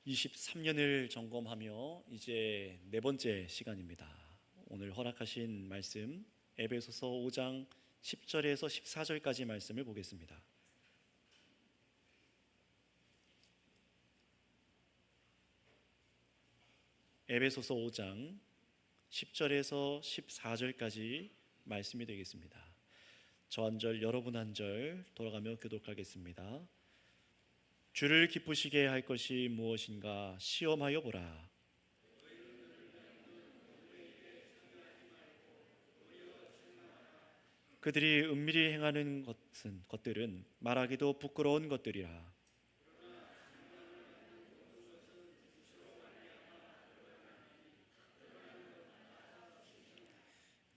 23년을 점검하며 이제 네 번째 시간입니다. 오늘 허락하신 말씀 에베소서 5장 10절에서 14절까지 말씀을 보겠습니다. 에베소서 5장 10절에서 14절까지 말씀이 되겠습니다. 저 한 절 여러분 한 절 돌아가며 교독하겠습니다. 주를 기쁘시게 할 것이 무엇인가 시험하여 보라. 그들이 은밀히 행하는 것들은 말하기도 부끄러운 것들이라.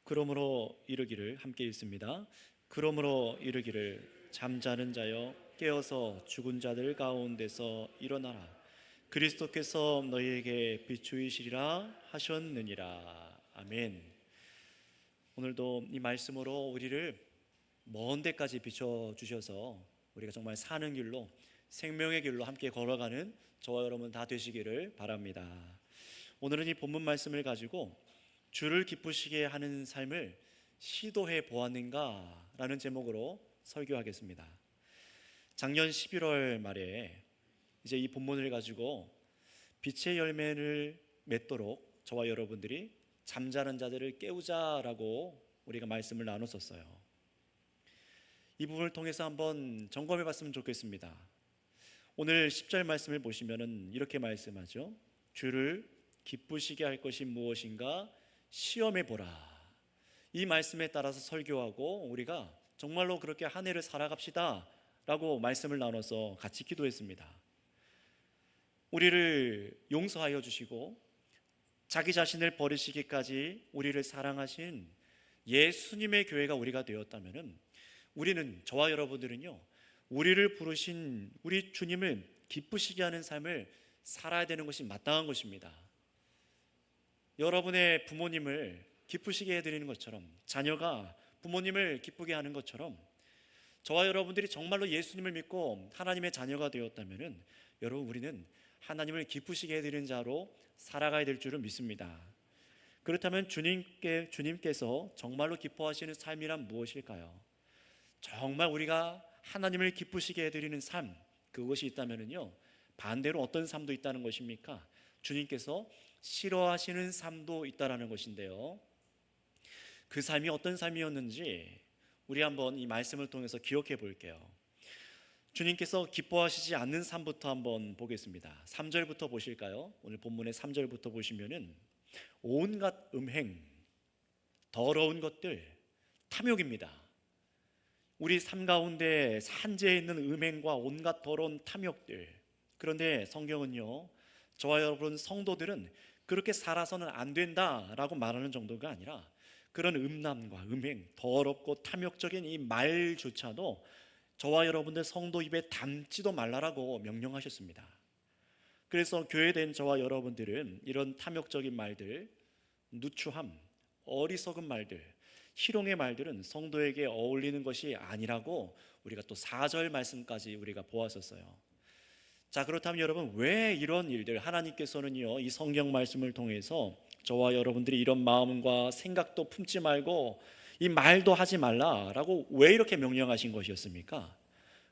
그러므로 이르기를, 함께 읽습니다. 그러므로 이르기를, 잠자는 자여 깨어서 죽은 자들 가운데서 일어나라. 그리스도께서 너희에게 비추이시리라 하셨느니라. 아멘. 오늘도 이 말씀으로 우리를 먼 데까지 비춰주셔서 우리가 정말 사는 길로, 생명의 길로 함께 걸어가는 저와 여러분 다 되시기를 바랍니다. 오늘은 이 본문 말씀을 가지고 주를 기쁘시게 하는 삶을 시도해 보았는가 라는 제목으로 설교하겠습니다. 작년 11월 말에 이제 이 본문을 가지고 빛의 열매를 맺도록 저와 여러분들이 잠자는 자들을 깨우자라고 우리가 말씀을 나눴었어요. 이 부분을 통해서 한번 점검해 봤으면 좋겠습니다. 오늘 10절 말씀을 보시면은 이렇게 말씀하죠. 주를 기쁘시게 할 것이 무엇인가 시험해 보라. 이 말씀에 따라서 설교하고 우리가 정말로 그렇게 한 해를 살아갑시다 라고 말씀을 나눠서 같이 기도했습니다. 우리를 용서하여 주시고 자기 자신을 버리시기까지 우리를 사랑하신 예수님의 교회가 우리가 되었다면 우리는, 저와 여러분들은요, 우리를 부르신 우리 주님을 기쁘시게 하는 삶을 살아야 되는 것이 마땅한 것입니다. 여러분의 부모님을 기쁘시게 해드리는 것처럼, 자녀가 부모님을 기쁘게 하는 것처럼 저와 여러분들이 정말로 예수님을 믿고 하나님의 자녀가 되었다면 여러분, 우리는 하나님을 기쁘시게 해드리는 자로 살아가야 될 줄을 믿습니다. 그렇다면 주님께서 정말로 기뻐하시는 삶이란 무엇일까요? 정말 우리가 하나님을 기쁘시게 해드리는 삶, 그것이 있다면요, 반대로 어떤 삶도 있다는 것입니까? 주님께서 싫어하시는 삶도 있다라는 것인데요, 그 삶이 어떤 삶이었는지 우리 한번 이 말씀을 통해서 기억해 볼게요. 주님께서 기뻐하시지 않는 삶부터 한번 보겠습니다. 3절부터 보실까요? 오늘 본문의 3절부터 보시면은 온갖 음행, 더러운 것들, 탐욕입니다. 우리 삶 가운데 산재해 있는 음행과 온갖 더러운 탐욕들. 그런데 성경은요, 저와 여러분 성도들은 그렇게 살아서는 안 된다라고 말하는 정도가 아니라 그런 음란과 음행, 더럽고 탐욕적인 이 말조차도 저와 여러분들 성도 입에 담지도 말라라고 명령하셨습니다. 그래서 교회된 저와 여러분들은 이런 탐욕적인 말들, 누추함, 어리석은 말들, 희롱의 말들은 성도에게 어울리는 것이 아니라고 우리가 또 4절 말씀까지 우리가 보았었어요. 자, 그렇다면 여러분, 왜 이런 일들, 하나님께서는요, 이 성경 말씀을 통해서 저와 여러분들이 이런 마음과 생각도 품지 말고 이 말도 하지 말라라고 왜 이렇게 명령하신 것이었습니까?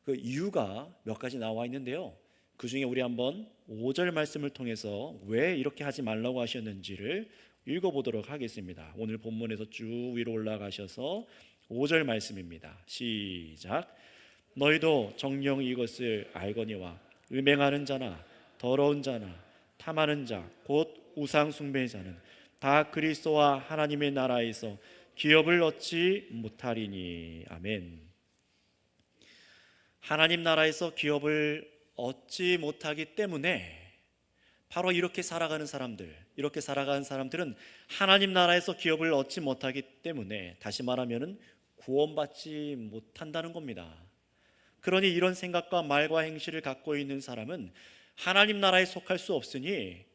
그 이유가 몇 가지 나와 있는데요, 그 중에 우리 한번 5절 말씀을 통해서 왜 이렇게 하지 말라고 하셨는지를 읽어보도록 하겠습니다. 오늘 본문에서 쭉 위로 올라가셔서 5절 말씀입니다. 시작. 너희도 정녕 이것을 알거니와 음행하는 자나 더러운 자나 탐하는 자 곧 우상 숭배자는 다 그리스도와 하나님의 나라에서 기업을 얻지 못하리니. 아멘. 하나님 나라에서 기업을 얻지 못하기 때문에 바로 이렇게 살아가는 사람들은 하나님 나라에서 기업을 얻지 못하기 때문에, 다시 말하면 구원받지 못한다는 겁니다. 그러니 이런 생각과 말과 행실을 갖고 있는 사람은 하나님 나라에 속할 수 없으니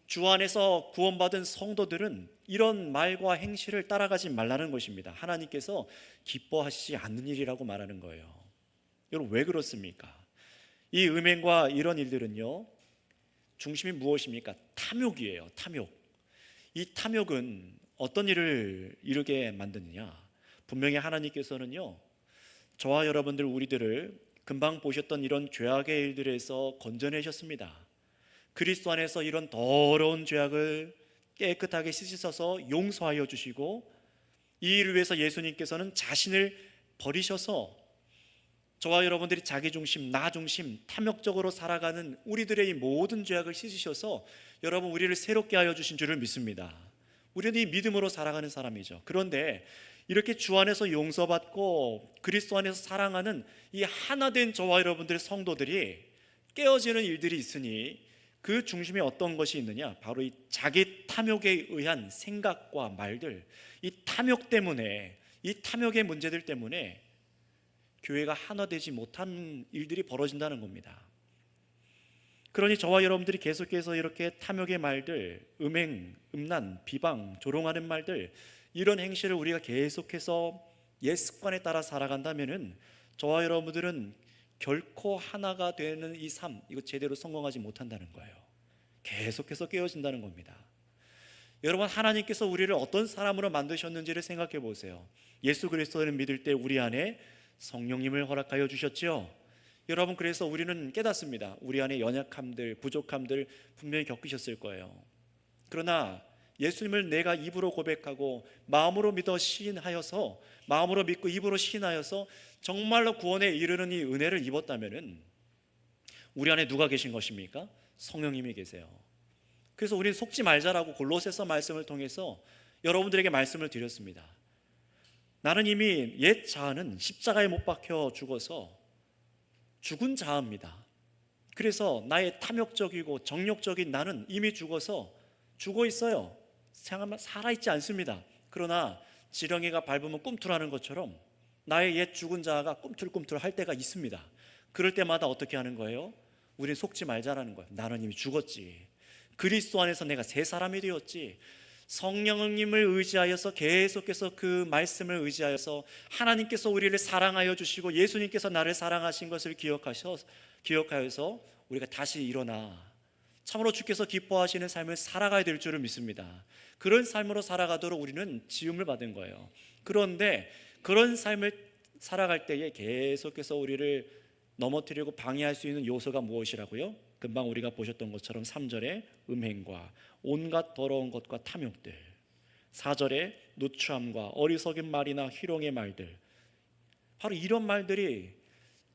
주 안에서 구원받은 성도들은 이런 말과 행실을 따라가지 말라는 것입니다. 하나님께서 기뻐하시지 않는 일이라고 말하는 거예요. 여러분, 왜 그렇습니까? 이 음행과 이런 일들은요, 중심이 무엇입니까? 탐욕이에요. 탐욕. 이 탐욕은 어떤 일을 이루게 만드느냐? 분명히 하나님께서는요, 저와 여러분들 우리들을 금방 보셨던 이런 죄악의 일들에서 건져내셨습니다. 그리스도 안에서 이런 더러운 죄악을 깨끗하게 씻으셔서 용서하여 주시고, 이 일을 위해서 예수님께서는 자신을 버리셔서 저와 여러분들이 자기 중심, 나 중심, 탐욕적으로 살아가는 우리들의 이 모든 죄악을 씻으셔서 여러분 우리를 새롭게 하여 주신 줄을 믿습니다. 우리는 이 믿음으로 살아가는 사람이죠. 그런데 이렇게 주 안에서 용서받고 그리스도 안에서 사랑하는 이 하나된 저와 여러분들의 성도들이 깨어지는 일들이 있으니 그 중심에 어떤 것이 있느냐? 바로 이 자기 탐욕에 의한 생각과 말들, 이 탐욕 때문에, 이 탐욕의 문제들 때문에 교회가 하나 되지 못한 일들이 벌어진다는 겁니다. 그러니 저와 여러분들이 계속해서 이렇게 탐욕의 말들, 음행, 음란, 비방, 조롱하는 말들, 이런 행실을 우리가 계속해서 옛 습관에 따라 살아간다면은 저와 여러분들은 결코 하나가 되는 이 삶, 이거 제대로 성공하지 못한다는 거예요. 계속해서 깨어진다는 겁니다. 여러분, 하나님께서 우리를 어떤 사람으로 만드셨는지를 생각해 보세요. 예수 그리스도를 믿을 때 우리 안에 성령님을 허락하여 주셨죠. 여러분, 그래서 우리는 깨닫습니다. 우리 안에 연약함들, 부족함들 분명히 겪으셨을 거예요. 그러나 예수님을 내가 입으로 고백하고 마음으로 믿어 시인하여서, 마음으로 믿고 입으로 시인하여서 정말로 구원에 이르는 이 은혜를 입었다면은 우리 안에 누가 계신 것입니까? 성령님이 계세요. 그래서 우리는 속지 말자라고 골로새서 말씀을 통해서 여러분들에게 말씀을 드렸습니다. 나는 이미 옛 자아는 십자가에 못 박혀 죽어서 죽은 자아입니다. 그래서 나의 탐욕적이고 정욕적인 나는 이미 죽어서 죽어 있어요. 살아있지 않습니다. 그러나 지렁이가 밟으면 꿈틀하는 것처럼 나의 옛 죽은 자아가 꿈틀꿈틀 할 때가 있습니다. 그럴 때마다 어떻게 하는 거예요? 우리는 속지 말자라는 거예요. 나는 이미 죽었지. 그리스도 안에서 내가 새 사람이 되었지. 성령님을 의지하여서 계속해서 그 말씀을 의지하여서 하나님께서 우리를 사랑하여 주시고 예수님께서 나를 사랑하신 것을 기억하여서 우리가 다시 일어나 참으로 주께서 기뻐하시는 삶을 살아가야 될 줄을 믿습니다. 그런 삶으로 살아가도록 우리는 지음을 받은 거예요. 그런데 그런 삶을 살아갈 때에 계속해서 우리를 넘어뜨리고 방해할 수 있는 요소가 무엇이라고요? 금방 우리가 보셨던 것처럼 3절에 음행과 온갖 더러운 것과 탐욕들, 4절에 누추함과 어리석은 말이나 희롱의 말들, 바로 이런 말들이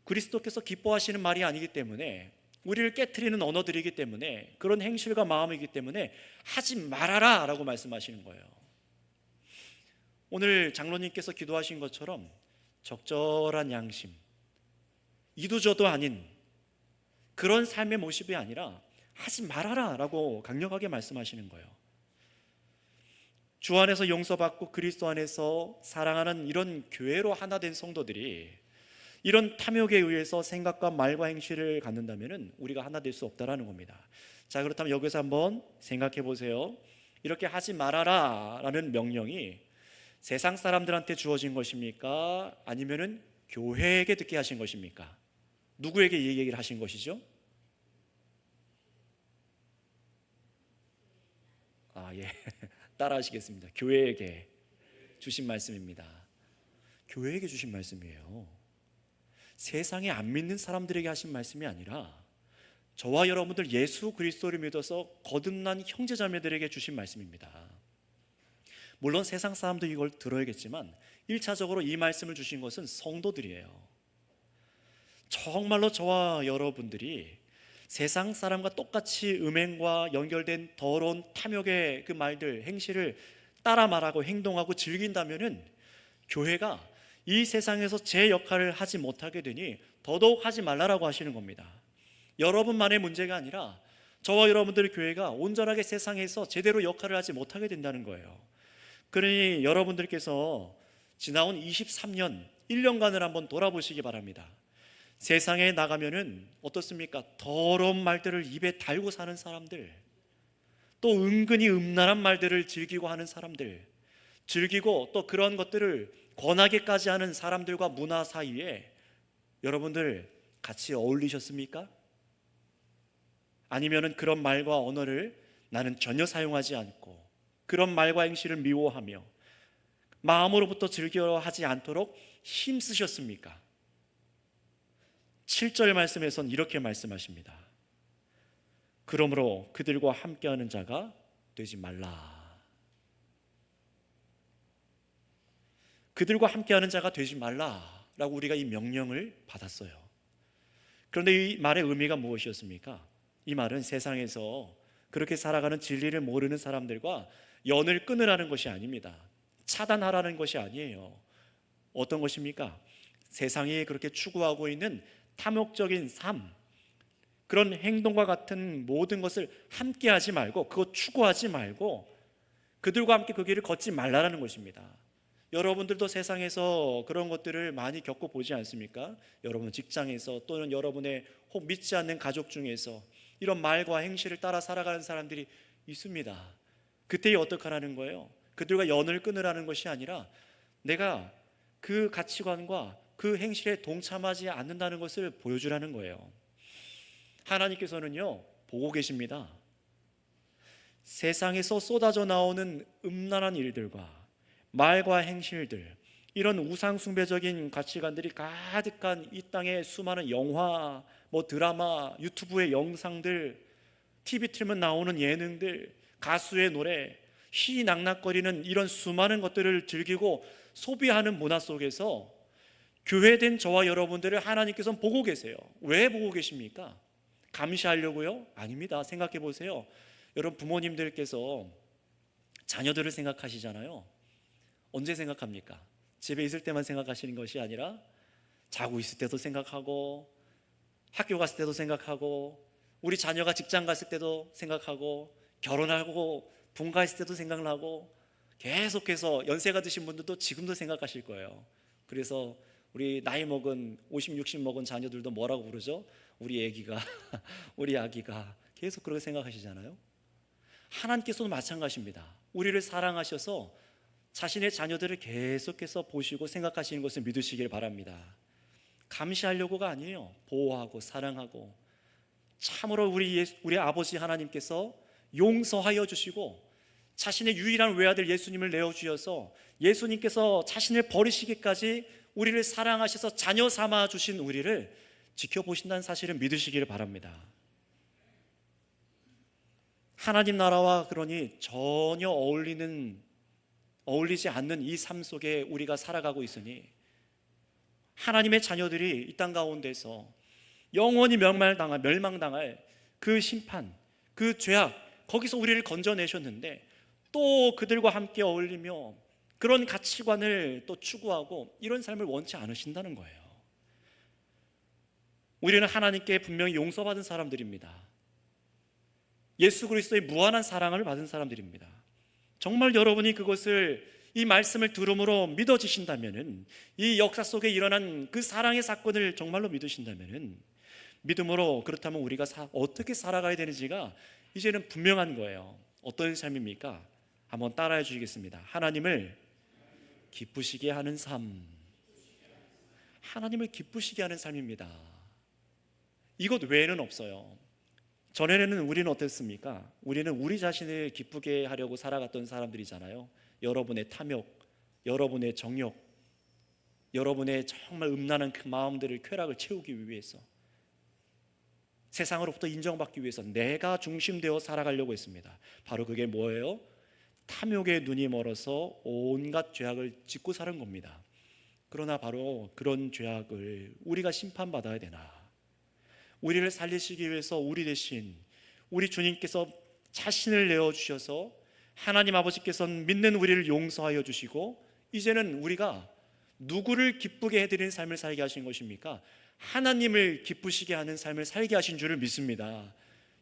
그리스도께서 기뻐하시는 말이 아니기 때문에, 우리를 깨트리는 언어들이기 때문에, 그런 행실과 마음이기 때문에 하지 말아라 라고 말씀하시는 거예요. 오늘 장로님께서 기도하신 것처럼 적절한 양심, 이도저도 아닌 그런 삶의 모습이 아니라 하지 말아라 라고 강력하게 말씀하시는 거예요. 주 안에서 용서받고 그리스도 안에서 사랑하는 이런 교회로 하나 된 성도들이 이런 탐욕에 의해서 생각과 말과 행실을 갖는다면 우리가 하나 될 수 없다라는 겁니다. 자, 그렇다면 여기서 한번 생각해 보세요. 이렇게 하지 말아라 라는 명령이 세상 사람들한테 주어진 것입니까? 아니면은 교회에게 듣게 하신 것입니까? 누구에게 이 얘기를 하신 것이죠? 예. 따라 하시겠습니다. 교회에게 주신 말씀입니다. 교회에게 주신 말씀이에요. 세상에 안 믿는 사람들에게 하신 말씀이 아니라 저와 여러분들 예수 그리스도를 믿어서 거듭난 형제자매들에게 주신 말씀입니다. 물론 세상 사람도 이걸 들어야겠지만 1차적으로 이 말씀을 주신 것은 성도들이에요. 정말로 저와 여러분들이 세상 사람과 똑같이 음행과 연결된 더러운 탐욕의 그 말들, 행실을 따라 말하고 행동하고 즐긴다면은 교회가 이 세상에서 제 역할을 하지 못하게 되니 더더욱 하지 말라라고 하시는 겁니다. 여러분만의 문제가 아니라 저와 여러분들의 교회가 온전하게 세상에서 제대로 역할을 하지 못하게 된다는 거예요. 그러니 여러분들께서 지나온 23년, 1년간을 한번 돌아보시기 바랍니다. 세상에 나가면은 어떻습니까? 더러운 말들을 입에 달고 사는 사람들, 또 은근히 음란한 말들을 즐기고 하는 사람들, 즐기고 또 그런 것들을 권하게까지 하는 사람들과 문화 사이에 여러분들 같이 어울리셨습니까? 아니면은 그런 말과 언어를 나는 전혀 사용하지 않고 그런 말과 행실을 미워하며 마음으로부터 즐겨하지 않도록 힘쓰셨습니까? 7절 말씀에선 이렇게 말씀하십니다. 그러므로 그들과 함께하는 자가 되지 말라. 그들과 함께하는 자가 되지 말라라고 우리가 이 명령을 받았어요. 그런데 이 말의 의미가 무엇이었습니까? 이 말은 세상에서 그렇게 살아가는 진리를 모르는 사람들과 연을 끊으라는 것이 아닙니다. 차단하라는 것이 아니에요. 어떤 것입니까? 세상이 그렇게 추구하고 있는 탐욕적인 삶, 그런 행동과 같은 모든 것을 함께 하지 말고, 그것 추구하지 말고 그들과 함께 그 길을 걷지 말라는 것입니다. 여러분들도 세상에서 그런 것들을 많이 겪어보지 않습니까? 여러분 직장에서 또는 여러분의 혹 믿지 않는 가족 중에서 이런 말과 행실을 따라 살아가는 사람들이 있습니다. 그때 어떻게 하라는 거예요? 그들과 연을 끊으라는 것이 아니라 내가 그 가치관과 그 행실에 동참하지 않는다는 것을 보여주라는 거예요. 하나님께서는요, 보고 계십니다. 세상에서 쏟아져 나오는 음란한 일들과 말과 행실들, 이런 우상숭배적인 가치관들이 가득한 이 땅의 수많은 영화, 드라마, 유튜브의 영상들, TV 틀면 나오는 예능들, 가수의 노래, 희낙낙거리는 이런 수많은 것들을 즐기고 소비하는 문화 속에서 교회된 저와 여러분들을 하나님께서는 보고 계세요. 왜 보고 계십니까? 감시하려고요? 아닙니다. 생각해 보세요. 여러분 부모님들께서 자녀들을 생각하시잖아요. 언제 생각합니까? 집에 있을 때만 생각하시는 것이 아니라 자고 있을 때도 생각하고 학교 갔을 때도 생각하고 우리 자녀가 직장 갔을 때도 생각하고 결혼하고 분가했을 때도 생각나고 계속해서 연세가 드신 분들도 지금도 생각하실 거예요. 그래서 우리 나이 먹은 50, 60 먹은 자녀들도 뭐라고 부르죠? 우리 애기가 우리 아기가 계속 그렇게 생각하시잖아요. 하나님께서도 마찬가지입니다. 우리를 사랑하셔서 자신의 자녀들을 계속해서 보시고 생각하시는 것을 믿으시길 바랍니다. 감시하려고가 아니에요. 보호하고 사랑하고 참으로 우리 아버지 하나님께서 용서하여 주시고 자신의 유일한 외아들 예수님을 내어주셔서 예수님께서 자신을 버리시기까지 우리를 사랑하셔서 자녀 삼아 주신 우리를 지켜보신다는 사실을 믿으시기를 바랍니다. 하나님 나라와 그러니 전혀 어울리지 않는 이 삶 속에 우리가 살아가고 있으니 하나님의 자녀들이 이 땅 가운데서 영원히 멸망당할 그 심판, 그 죄악, 거기서 우리를 건져내셨는데 또 그들과 함께 어울리며 그런 가치관을 또 추구하고 이런 삶을 원치 않으신다는 거예요. 우리는 하나님께 분명히 용서받은 사람들입니다. 예수 그리스도의 무한한 사랑을 받은 사람들입니다. 정말 여러분이 그것을 이 말씀을 들음으로 믿어지신다면, 이 역사 속에 일어난 그 사랑의 사건을 정말로 믿으신다면, 믿음으로 그렇다면 우리가 어떻게 살아가야 되는지가 이제는 분명한 거예요. 어떤 삶입니까? 한번 따라해 주시겠습니다. 하나님을 기쁘시게 하는 삶. 하나님을 기쁘시게 하는 삶입니다. 이것 외에는 없어요. 전에는 우리는 어땠습니까? 우리는 우리 자신을 기쁘게 하려고 살아갔던 사람들이잖아요. 여러분의 탐욕, 여러분의 정욕, 여러분의 정말 음란한 그 마음들을, 쾌락을 채우기 위해서, 세상으로부터 인정받기 위해서 내가 중심되어 살아가려고 했습니다. 바로 그게 뭐예요? 탐욕에 눈이 멀어서 온갖 죄악을 짓고 사는 겁니다. 그러나 바로 그런 죄악을 우리가 심판받아야 되나? 우리를 살리시기 위해서 우리 대신 우리 주님께서 자신을 내어주셔서 하나님 아버지께서는 믿는 우리를 용서하여 주시고 이제는 우리가 누구를 기쁘게 해드리는 삶을 살게 하신 것입니까? 하나님을 기쁘시게 하는 삶을 살게 하신 줄을 믿습니다.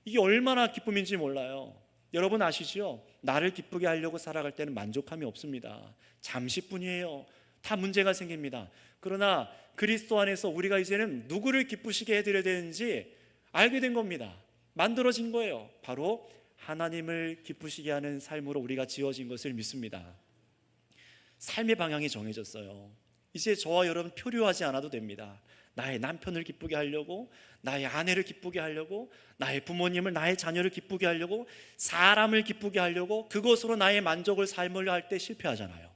이게 얼마나 기쁨인지 몰라요. 여러분 아시죠? 나를 기쁘게 하려고 살아갈 때는 만족함이 없습니다. 잠시뿐이에요. 다 문제가 생깁니다. 그러나 그리스도 안에서 우리가 이제는 누구를 기쁘시게 해드려야 되는지 알게 된 겁니다. 만들어진 거예요. 바로 하나님을 기쁘시게 하는 삶으로 우리가 지어진 것을 믿습니다. 삶의 방향이 정해졌어요. 이제 저와 여러분 표류하지 않아도 됩니다. 나의 남편을 기쁘게 하려고, 나의 아내를 기쁘게 하려고, 나의 부모님을, 나의 자녀를 기쁘게 하려고, 사람을 기쁘게 하려고, 그것으로 나의 만족을 삶을 할 때 실패하잖아요.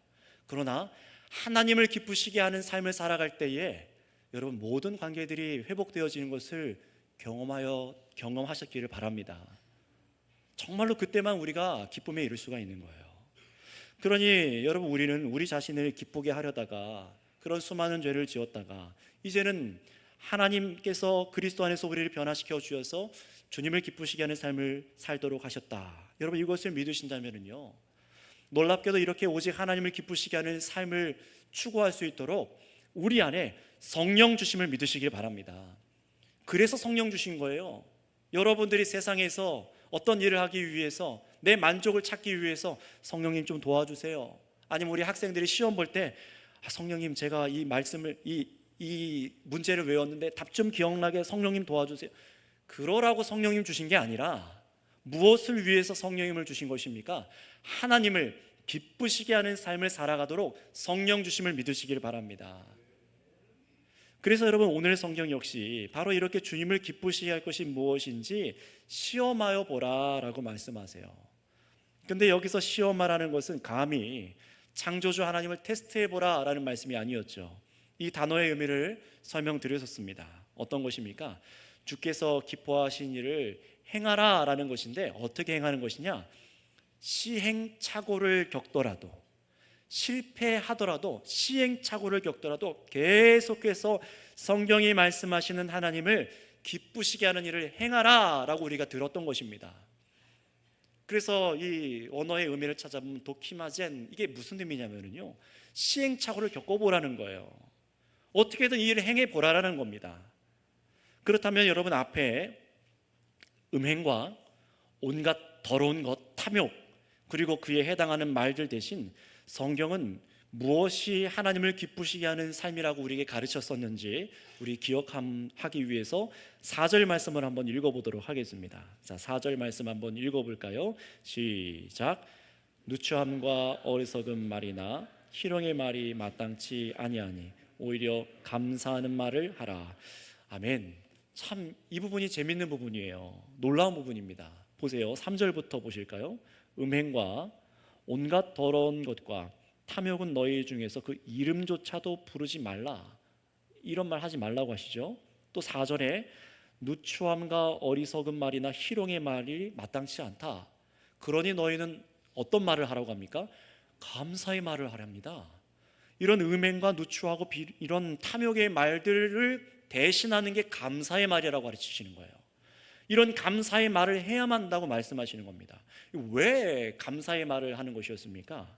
그러나 하나님을 기쁘시게 하는 삶을 살아갈 때에 여러분 모든 관계들이 회복되어지는 것을 경험하셨기를 바랍니다. 정말로 그때만 우리가 기쁨에 이를 수가 있는 거예요. 그러니 여러분, 우리는 우리 자신을 기쁘게 하려다가 그런 수많은 죄를 지었다가 이제는 하나님께서 그리스도 안에서 우리를 변화시켜 주셔서 주님을 기쁘시게 하는 삶을 살도록 하셨다. 여러분, 이것을 믿으신다면요, 놀랍게도 이렇게 오직 하나님을 기쁘시게 하는 삶을 추구할 수 있도록 우리 안에 성령 주심을 믿으시길 바랍니다. 그래서 성령 주신 거예요. 여러분들이 세상에서 어떤 일을 하기 위해서, 내 만족을 찾기 위해서 성령님 좀 도와주세요. 아니면 우리 학생들이 시험 볼 때 성령님, 제가 이 말씀을 이 문제를 외웠는데 답 좀 기억나게 성령님 도와주세요. 그러라고 성령님 주신 게 아니라 무엇을 위해서 성령님을 주신 것입니까? 하나님을 기쁘시게 하는 삶을 살아가도록 성령 주심을 믿으시길 바랍니다. 그래서 여러분, 오늘 성경 역시 바로 이렇게 주님을 기쁘시게 할 것이 무엇인지 시험하여 보라 라고 말씀하세요. 근데 여기서 시험하라는 것은 감히 창조주 하나님을 테스트해 보라 라는 말씀이 아니었죠. 이 단어의 의미를 설명드렸었습니다. 어떤 것입니까? 주께서 기뻐하신 일을 행하라 라는 것인데, 어떻게 행하는 것이냐? 시행착오를 겪더라도, 실패하더라도, 시행착오를 겪더라도 계속해서 성경이 말씀하시는 하나님을 기쁘시게 하는 일을 행하라 라고 우리가 들었던 것입니다. 그래서 이 언어의 의미를 찾아보면 도키마젠, 이게 무슨 의미냐면요, 시행착오를 겪어보라는 거예요. 어떻게든 이 일을 행해보라라는 겁니다. 그렇다면 여러분, 앞에 음행과 온갖 더러운 것, 탐욕, 그리고 그에 해당하는 말들 대신 성경은 무엇이 하나님을 기쁘시게 하는 삶이라고 우리에게 가르쳤었는지 우리 기억하기 위해서 4절 말씀을 한번 읽어보도록 하겠습니다. 자, 4절 말씀 한번 읽어볼까요? 시작. 누추함과 어리석은 말이나 희롱의 말이 마땅치 아니하니 오히려 감사하는 말을 하라. 아멘. 참, 이 부분이 재밌는 부분이에요. 놀라운 부분입니다. 보세요. 3절부터 보실까요? 음행과 온갖 더러운 것과 탐욕은 너희 중에서 그 이름조차도 부르지 말라. 이런 말 하지 말라고 하시죠. 또 4절에 누추함과 어리석은 말이나 희롱의 말이 마땅치 않다. 그러니 너희는 어떤 말을 하라고 합니까? 감사의 말을 하랍니다. 이런 음행과 누추하고 이런 탐욕의 말들을 대신하는 게 감사의 말이라고 가르치시는 거예요. 이런 감사의 말을 해야만 한다고 말씀하시는 겁니다. 왜 감사의 말을 하는 것이었습니까?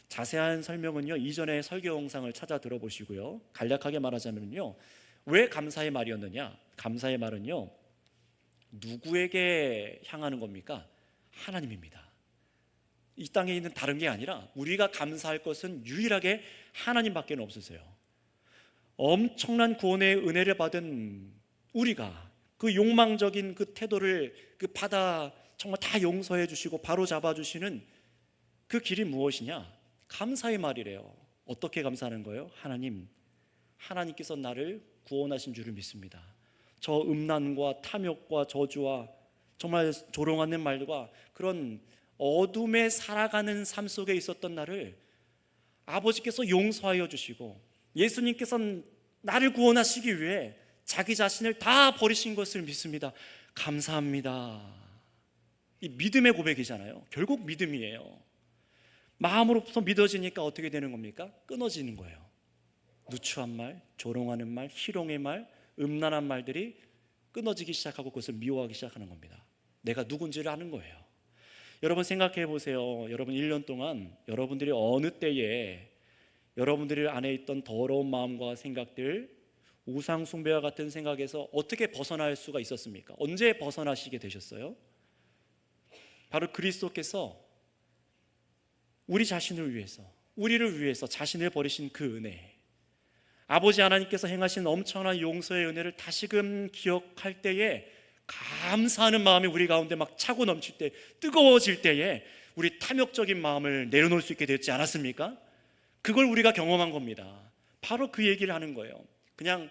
자세한 설명은요, 이전의 설교 영상을 찾아 들어보시고요. 간략하게 말하자면요, 왜 감사의 말이었느냐? 감사의 말은요, 누구에게 향하는 겁니까? 하나님입니다. 이 땅에 있는 다른 게 아니라 우리가 감사할 것은 유일하게 하나님밖에 없으세요. 엄청난 구원의 은혜를 받은 우리가 그 욕망적인 그 태도를 받아 정말 다 용서해 주시고 바로 잡아 주시는 그 길이 무엇이냐? 감사의 말이래요. 어떻게 감사하는 거예요? 하나님께서 나를 구원하신 줄을 믿습니다. 저 음란과 탐욕과 저주와 정말 조롱하는 말과 그런 어둠에 살아가는 삶 속에 있었던 나를 아버지께서 용서하여 주시고 예수님께서 나를 구원하시기 위해 자기 자신을 다 버리신 것을 믿습니다. 감사합니다. 이 믿음의 고백이잖아요. 결국 믿음이에요. 마음으로부터 믿어지니까 어떻게 되는 겁니까? 끊어지는 거예요. 누추한 말, 조롱하는 말, 희롱의 말, 음란한 말들이 끊어지기 시작하고 그것을 미워하기 시작하는 겁니다. 내가 누군지를 아는 거예요. 여러분 생각해 보세요. 여러분 1년 동안 여러분들이 어느 때에 여러분들이 안에 있던 더러운 마음과 생각들, 우상 숭배와 같은 생각에서 어떻게 벗어날 수가 있었습니까? 언제 벗어나시게 되셨어요? 바로 그리스도께서 우리 자신을 위해서, 우리를 위해서 자신을 버리신 그 은혜, 아버지 하나님께서 행하신 엄청난 용서의 은혜를 다시금 기억할 때에 감사하는 마음이 우리 가운데 막 차고 넘칠 때, 뜨거워질 때에 우리 탐욕적인 마음을 내려놓을 수 있게 되었지 않았습니까? 그걸 우리가 경험한 겁니다. 바로 그 얘기를 하는 거예요. 그냥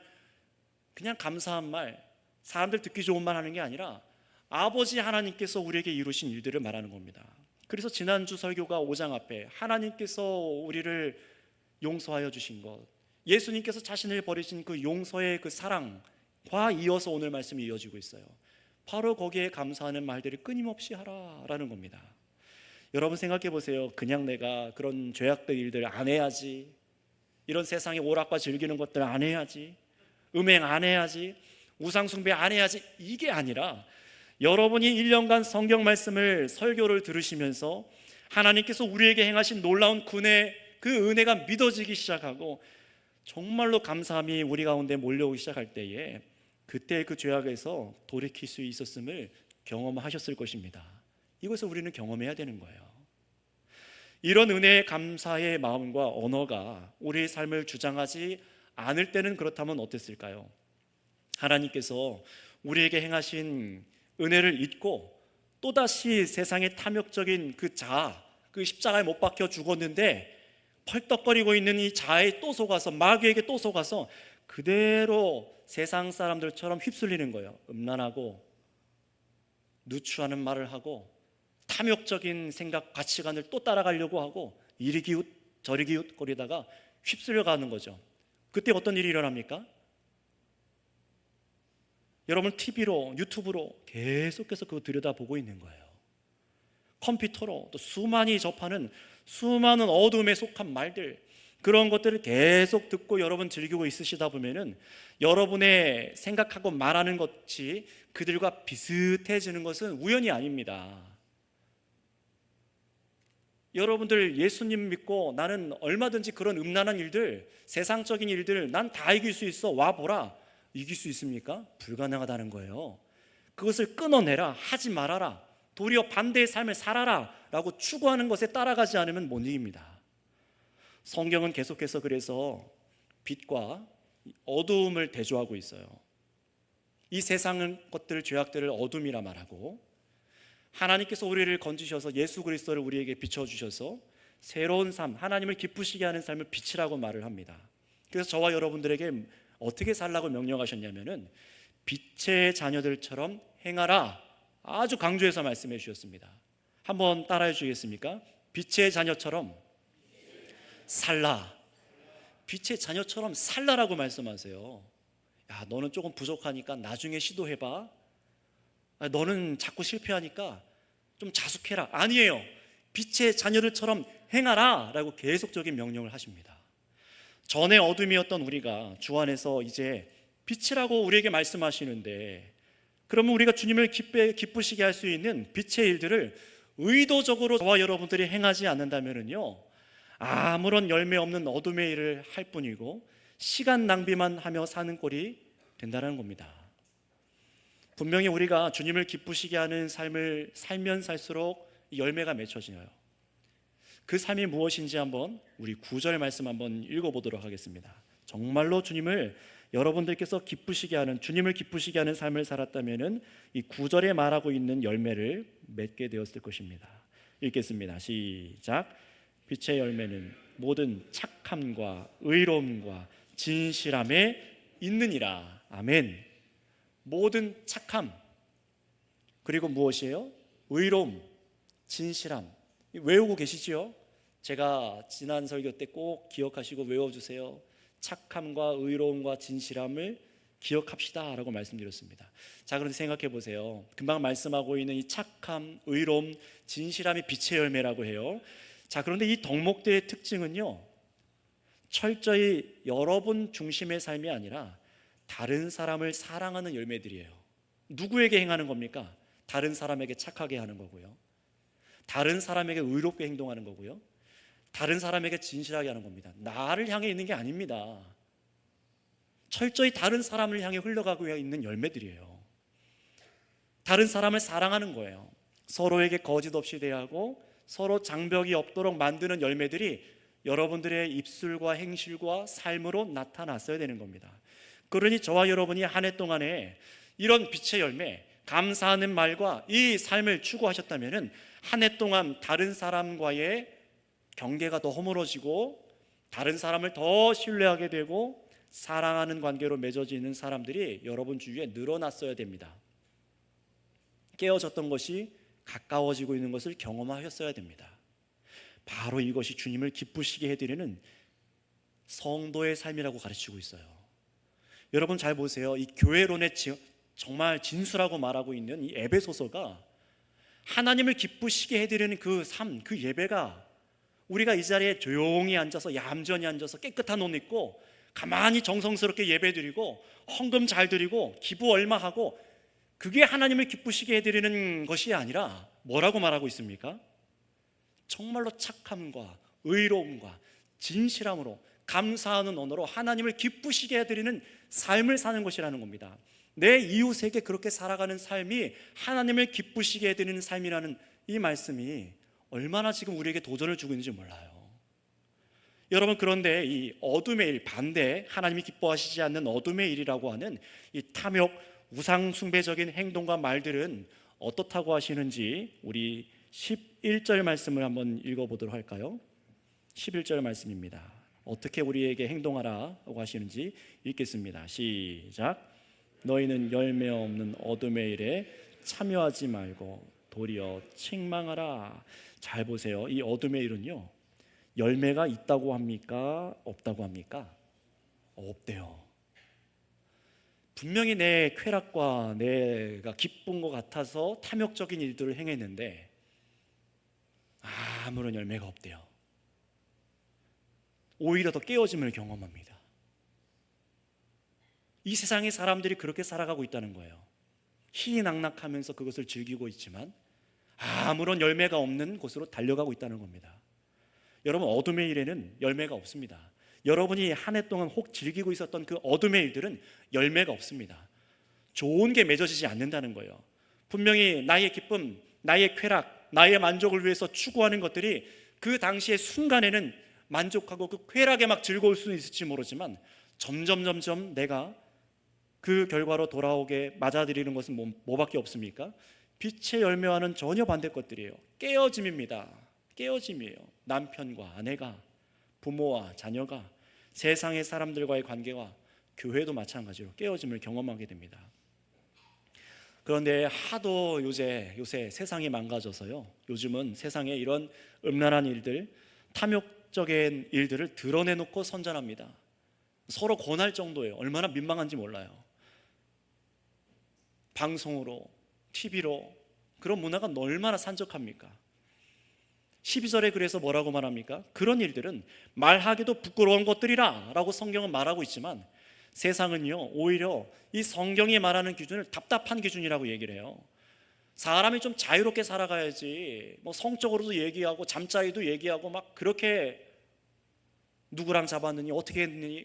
그냥 감사한 말, 사람들 듣기 좋은 말 하는 게 아니라 아버지 하나님께서 우리에게 이루신 일들을 말하는 겁니다. 그래서 지난주 설교가 5장 앞에 하나님께서 우리를 용서하여 주신 것, 예수님께서 자신을 버리신 그 용서의 그 사랑과 이어서 오늘 말씀이 이어지고 있어요. 바로 거기에 감사하는 말들을 끊임없이 하라라는 겁니다. 여러분 생각해 보세요. 그냥 내가 그런 죄악된 일들 안 해야지, 이런 세상의 오락과 즐기는 것들 안 해야지, 음행 안 해야지, 우상숭배 안 해야지, 이게 아니라 여러분이 1년간 성경 말씀을 설교를 들으시면서 하나님께서 우리에게 행하신 놀라운 그 은혜가 믿어지기 시작하고 정말로 감사함이 우리 가운데 몰려오기 시작할 때에 그때 그 죄악에서 돌이킬 수 있었음을 경험하셨을 것입니다. 이것을 우리는 경험해야 되는 거예요. 이런 은혜의 감사의 마음과 언어가 우리의 삶을 주장하지 않을 때는 그렇다면 어땠을까요? 하나님께서 우리에게 행하신 은혜를 잊고 또다시 세상의 탐욕적인 그 자아, 그 십자가에 못 박혀 죽었는데 펄떡거리고 있는 이 자아에 또 속아서, 마귀에게 또 속아서 그대로 세상 사람들처럼 휩쓸리는 거예요. 음란하고 누추하는 말을 하고 탐욕적인 생각, 가치관을 또 따라가려고 하고 이리 기웃 저리 기웃 거리다가 휩쓸려가는 거죠. 그때 어떤 일이 일어납니까? 여러분 TV로, 유튜브로 계속해서 그거 들여다보고 있는 거예요. 컴퓨터로 또 수많이 접하는 수많은 어둠에 속한 말들, 그런 것들을 계속 듣고 여러분 즐기고 있으시다 보면은 여러분의 생각하고 말하는 것이 그들과 비슷해지는 것은 우연이 아닙니다. 여러분들 예수님 믿고 나는 얼마든지 그런 음란한 일들, 세상적인 일들 난 다 이길 수 있어, 와보라. 이길 수 있습니까? 불가능하다는 거예요. 그것을 끊어내라, 하지 말아라, 도리어 반대의 삶을 살아라 라고 추구하는 것에 따라가지 않으면 못 이깁니다. 성경은 계속해서 그래서 빛과 어두움을 대조하고 있어요. 이 세상 것들, 죄악들을 어둠이라 말하고, 하나님께서 우리를 건지셔서 예수 그리스도를 우리에게 비춰주셔서 새로운 삶, 하나님을 기쁘시게 하는 삶을 빛이라고 말을 합니다. 그래서 저와 여러분들에게 어떻게 살라고 명령하셨냐면은 빛의 자녀들처럼 행하라, 아주 강조해서 말씀해 주셨습니다. 한번 따라해 주시겠습니까? 빛의 자녀처럼 살라. 빛의 자녀처럼 살라라고 말씀하세요. 야, 너는 조금 부족하니까 나중에 시도해봐. 너는 자꾸 실패하니까 좀 자숙해라. 아니에요. 빛의 자녀들처럼 행하라 라고 계속적인 명령을 하십니다. 전에 어둠이었던 우리가 주 안에서 이제 빛이라고 우리에게 말씀하시는데, 그러면 우리가 주님을 기쁘시게 할 수 있는 빛의 일들을 의도적으로 저와 여러분들이 행하지 않는다면요, 아무런 열매 없는 어둠의 일을 할 뿐이고 시간 낭비만 하며 사는 꼴이 된다는 겁니다. 분명히 우리가 주님을 기쁘시게 하는 삶을 살면 살수록 열매가 맺혀져요. 그 삶이 무엇인지 한번 우리 9절 말씀 한번 읽어보도록 하겠습니다. 정말로 주님을 여러분들께서 기쁘시게 하는, 주님을 기쁘시게 하는 삶을 살았다면은 이 9절에 말하고 있는 열매를 맺게 되었을 것입니다. 읽겠습니다. 시작. 빛의 열매는 모든 착함과 의로움과 진실함에 있느니라. 아멘. 모든 착함, 그리고 무엇이에요? 의로움, 진실함. 외우고 계시죠? 제가 지난 설교 때 꼭 기억하시고 외워주세요. 착함과 의로움과 진실함을 기억합시다 라고 말씀드렸습니다. 자, 그런데 생각해 보세요. 금방 말씀하고 있는 이 착함, 의로움, 진실함이 빛의 열매라고 해요. 자, 그런데 이 덕목대의 특징은요, 철저히 여러분 중심의 삶이 아니라 다른 사람을 사랑하는 열매들이에요. 누구에게 행하는 겁니까? 다른 사람에게 착하게 하는 거고요, 다른 사람에게 의롭게 행동하는 거고요, 다른 사람에게 진실하게 하는 겁니다. 나를 향해 있는 게 아닙니다. 철저히 다른 사람을 향해 흘러가고 있는 열매들이에요. 다른 사람을 사랑하는 거예요. 서로에게 거짓 없이 대하고 서로 장벽이 없도록 만드는 열매들이 여러분들의 입술과 행실과 삶으로 나타났어야 되는 겁니다. 그러니 저와 여러분이 한 해 동안에 이런 빛의 열매, 감사하는 말과 이 삶을 추구하셨다면 한 해 동안 다른 사람과의 경계가 더 허물어지고 다른 사람을 더 신뢰하게 되고 사랑하는 관계로 맺어져 있는 사람들이 여러분 주위에 늘어났어야 됩니다. 깨어졌던 것이 가까워지고 있는 것을 경험하셨어야 됩니다. 바로 이것이 주님을 기쁘시게 해드리는 성도의 삶이라고 가르치고 있어요. 여러분 잘 보세요. 이 교회론의 정말 진수라고 말하고 있는 이 에베소서가 하나님을 기쁘시게 해드리는 그 삶, 그 예배가 우리가 이 자리에 조용히 앉아서 얌전히 앉아서 깨끗한 옷 입고 가만히 정성스럽게 예배드리고 헌금 잘 드리고 기부 얼마 하고 그게 하나님을 기쁘시게 해드리는 것이 아니라 뭐라고 말하고 있습니까? 정말로 착함과 의로움과 진실함으로 감사하는 언어로 하나님을 기쁘시게 해드리는 삶을 사는 것이라는 겁니다. 내 이웃에게 그렇게 살아가는 삶이 하나님을 기쁘시게 해드리는 삶이라는 이 말씀이 얼마나 지금 우리에게 도전을 주고 있는지 몰라요. 여러분, 그런데 이 어둠의 일, 반대, 하나님이 기뻐하시지 않는 어둠의 일이라고 하는 이 탐욕, 우상 숭배적인 행동과 말들은 어떻다고 하시는지 우리 11절 말씀을 한번 읽어보도록 할까요? 11절 말씀입니다. 어떻게 우리에게 행동하라고 하시는지 읽겠습니다. 시작. 너희는 열매 없는 어둠의 일에 참여하지 말고 도리어 책망하라. 잘 보세요. 이 어둠의 일은요, 열매가 있다고 합니까? 없다고 합니까? 없대요. 분명히 내 쾌락과 내가 기쁜 것 같아서 탐욕적인 일들을 행했는데 아무런 열매가 없대요. 오히려 더 깨어짐을 경험합니다. 이 세상의 사람들이 그렇게 살아가고 있다는 거예요. 희희낙낙하면서 그것을 즐기고 있지만 아무런 열매가 없는 곳으로 달려가고 있다는 겁니다. 여러분, 어둠의 일에는 열매가 없습니다. 여러분이 한 해 동안 혹 즐기고 있었던 그 어둠의 일들은 열매가 없습니다. 좋은 게 맺어지지 않는다는 거예요. 분명히 나의 기쁨, 나의 쾌락, 나의 만족을 위해서 추구하는 것들이 그 당시의 순간에는 만족하고 그 쾌락에 막 즐거울 수는 있을지 모르지만 점점 내가 그 결과로 돌아오게 맞아들이는 것은 뭐밖에 없습니까? 빛의 열매와는 전혀 반대 것들이에요. 깨어짐입니다. 깨어짐이에요. 남편과 아내가, 부모와 자녀가, 세상의 사람들과의 관계와 교회도 마찬가지로 깨어짐을 경험하게 됩니다. 그런데 하도 요새 세상이 망가져서요, 요즘은 세상에 이런 음란한 일들, 탐욕적인 일들을 드러내놓고 선전합니다. 서로 권할 정도예요. 얼마나 민망한지 몰라요. 방송으로, TV로 그런 문화가 얼마나 산적합니까? 12절에 그래서 뭐라고 말합니까? 그런 일들은 말하기도 부끄러운 것들이라 라고 성경은 말하고 있지만 세상은요, 오히려 이 성경이 말하는 기준을 답답한 기준이라고 얘기를 해요. 사람이 좀 자유롭게 살아가야지, 뭐 성적으로도 얘기하고 잠자리도 얘기하고 막 그렇게 누구랑 잡았느니 어떻게 했느니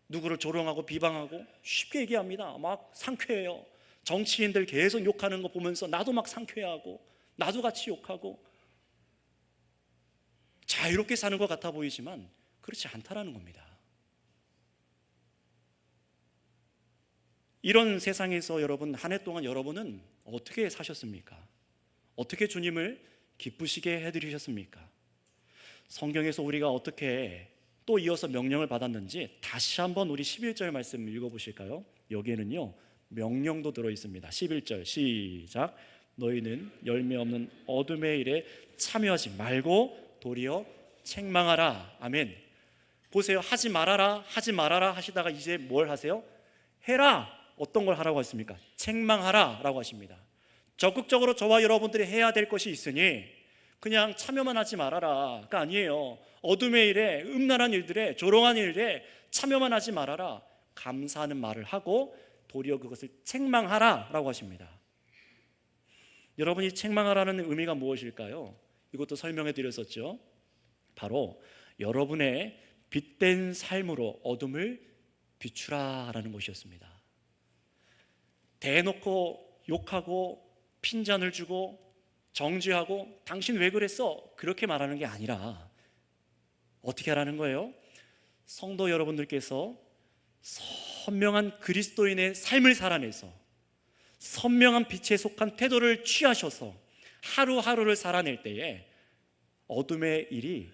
누구를 조롱하고 비방하고 쉽게 얘기합니다. 막 상쾌해요. 정치인들 계속 욕하는 거 보면서 나도 막 상쾌하고 나도 같이 욕하고 자유롭게 사는 것 같아 보이지만 그렇지 않다라는 겁니다. 이런 세상에서 여러분, 한 해 동안 여러분은 어떻게 사셨습니까? 어떻게 주님을 기쁘시게 해드리셨습니까? 성경에서 우리가 어떻게 또 이어서 명령을 받았는지 다시 한번 우리 11절 말씀 읽어보실까요? 여기에는요, 명령도 들어있습니다. 11절 시작. 너희는 열매 없는 어둠의 일에 참여하지 말고 도리어 책망하라. 아멘. 보세요. 하지 말아라 하시다가 이제 뭘 하세요? 해라. 어떤 걸 하라고 했습니까? 책망하라 라고 하십니다. 적극적으로 저와 여러분들이 해야 될 것이 있으니 그냥 참여만 하지 말아라가 아니에요. 어둠의 일에, 음란한 일들에, 조롱한 일에 참여만 하지 말아라. 감사하는 말을 하고 도리어 그것을 책망하라 라고 하십니다. 여러분이 책망하라는 의미가 무엇일까요? 이것도 설명해 드렸었죠. 바로 여러분의 빛된 삶으로 어둠을 비추라라는 것이었습니다. 대놓고 욕하고 핀잔을 주고 정죄하고 당신 왜 그랬어? 그렇게 말하는 게 아니라 어떻게 하라는 거예요? 성도 여러분들께서 선명한 그리스도인의 삶을 살아내서 선명한 빛에 속한 태도를 취하셔서 하루하루를 살아낼 때에 어둠의 일이,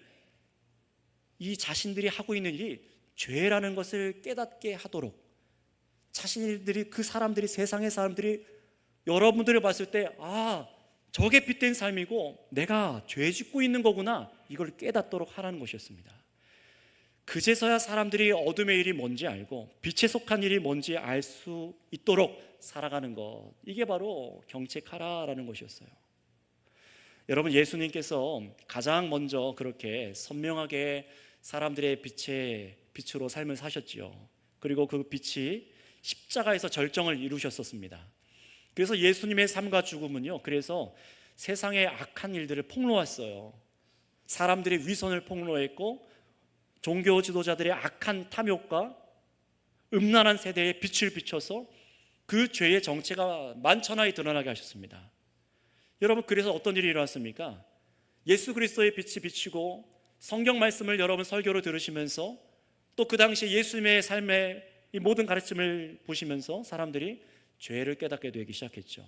이 자신들이 하고 있는 일이 죄라는 것을 깨닫게 하도록 자신들이, 그 사람들이, 세상의 사람들이 여러분들을 봤을 때 저게 빛된 삶이고 내가 죄 짓고 있는 거구나, 이걸 깨닫도록 하라는 것이었습니다. 그제서야 사람들이 어둠의 일이 뭔지 알고 빛에 속한 일이 뭔지 알 수 있도록 살아가는 것, 이게 바로 경책하라라는 것이었어요. 여러분, 예수님께서 가장 먼저 그렇게 선명하게 사람들의 빛으로 삶을 사셨지요. 그리고 그 빛이 십자가에서 절정을 이루셨었습니다. 그래서 예수님의 삶과 죽음은요, 그래서 세상의 악한 일들을 폭로했어요. 사람들의 위선을 폭로했고 종교 지도자들의 악한 탐욕과 음란한 세대에 빛을 비춰서 그 죄의 정체가 만천하에 드러나게 하셨습니다. 여러분, 그래서 어떤 일이 일어났습니까? 예수 그리스도의 빛이 비치고 성경 말씀을 여러분 설교로 들으시면서 또 그 당시 예수님의 삶의 이 모든 가르침을 보시면서 사람들이 죄를 깨닫게 되기 시작했죠.